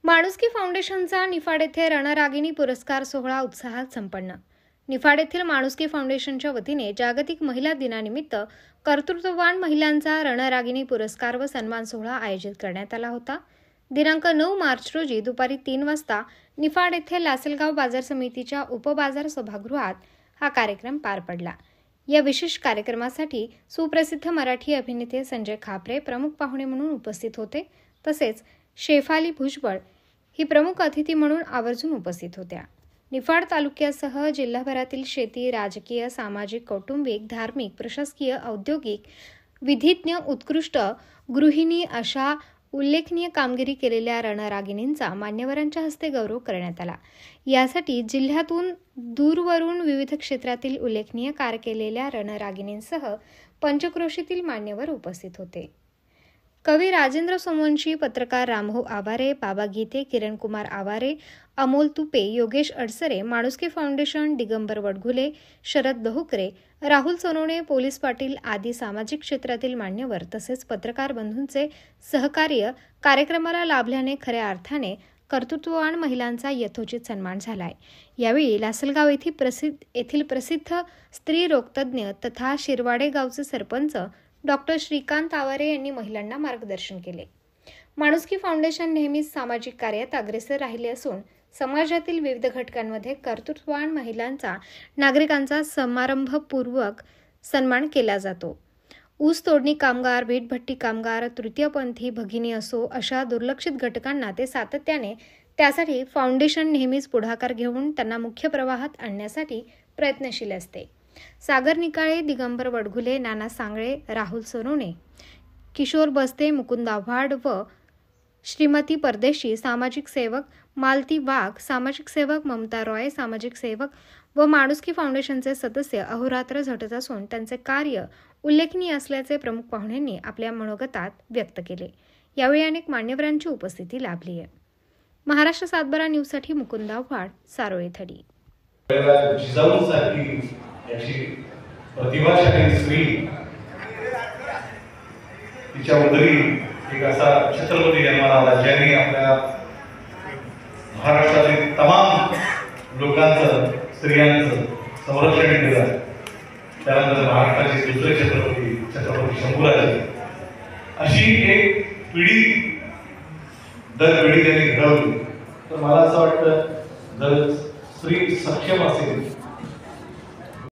माणुसकी फाउंडेशनचा निफाड येथे रणरागिणी पुरस्कार सोहळा उत्साहात संपन्न। निफाड येथील माणुसकी फाउंडेशनच्या वतीने जागतिक महिला दिनानिमित्त कर्तृत्ववान महिलांचा रणरागिणी पुरस्कार व सन्मान सोहळा आयोजित करण्यात आला होता। दिनांक 9 मार्च रोजी दुपारी 3 वाजता निफाड येथे लासलगाव बाजार समितीच्या उपबाजार सभागृहात हा कार्यक्रम पार पडला। या विशेष कार्यक्रमासाठी सुप्रसिद्ध मराठी अभिनेते संजय खापरे प्रमुख पाहुणे म्हणून उपस्थित होते। तसेच शेफाली भुजबळ ही प्रमुख अतिथी म्हणून आवर्जून उपस्थित होत्या। निफाड तालुक्यासह जिल्हाभरातील शेती, राजकीय, सामाजिक, कौटुंबिक, धार्मिक, प्रशासकीय, औद्योगिक, विधिज्ञ, उत्कृष्ट गृहिणी अशा उल्लेखनीय कामगिरी केलेल्या रणरागिणींचा मान्यवरांच्या हस्ते गौरव करण्यात आला। यासाठी जिल्ह्यातून दूरवरून विविध क्षेत्रातील उल्लेखनीय कार्य केलेल्या रणरागिणींसह पंचक्रोशीतील मान्यवर उपस्थित होते। कवी राजेंद्र सोमवंशी, पत्रकार रामभाऊ आवारे, बाबा गीते, किरण कुमार आवारे, अमोल तुपे, योगेश अडसरे, माणुसकी फाउंडेशन, दिगंबर वडघुले, शरद दहुकरे, राहुल सोनवणे, पोलीस पाटील आदी सामाजिक क्षेत्रातील मान्यवर तसेच पत्रकार बंधूंचे सहकार्य कार्यक्रमाला लाभल्याने खऱ्या अर्थाने कर्तृत्ववान महिलांचा यथोचित सन्मान झालाय। यावेळी लासलगाव येथील प्रसिद्ध स्त्री रोगतज्ञ तथा शिरवाडे गावचे सरपंच डॉक्टर श्रीकांत आवारे यांनी महिलांना मार्गदर्शन केले। माणुसकी फाउंडेशन नेहमीच सामाजिक कार्यात अग्रेसर राहिले असून समाजातील विविध घटकांमध्ये कर्तृत्ववान महिलांचा नागरिकांचा समारंभपूर्वक सन्मान केला जातो। ऊस तोडणी कामगार, वीटभट्टी कामगार, तृतीयपंथी भगिनी असो अशा दुर्लक्षित घटकांना ते सातत्याने त्यासाठी फाउंडेशन नेहमीच पुढाकार घेऊन त्यांना मुख्य प्रवाहात आणण्यासाठी प्रयत्नशील असते। सागर निकाळे, दिगंबर वडघुले, नाना सांगळे, राहुल सोनवणे, किशोर बस्ते, मुकुंद आव्हाड व श्रीमती परदेशी सामाजिक सेवक, मालती वाघ सामाजिक सेवक, ममता रॉय सामाजिक सेवक व माणुसकी फाउंडेशनचे सदस्य अहोरात्र झटत असून त्यांचे कार्य उल्लेखनीय असल्याचे प्रमुख पाहुण्यांनी आपल्या मनोगतात व्यक्त केले। यावेळी अनेक मान्यवरांची उपस्थिती लाभली आहे। महाराष्ट्र 7/12 न्यूजसाठी मुकुंद आव्हाड, सारोळे थडी। याची प्रतिभाशाली स्त्री, तिच्या उदरी एक असा छत्रपती जन्माला आला ज्यांनी आपल्या महाराष्ट्रातील तमाम लोकांचं, स्त्रियांचं संरक्षण केलं। त्यानंतर महाराष्ट्राचे दुसरे छत्रपती शंभूराजे अशी एक पिढी दर पिढी त्यांनी घडवली। तर मला असं वाटतं जर स्त्री सक्षम असेल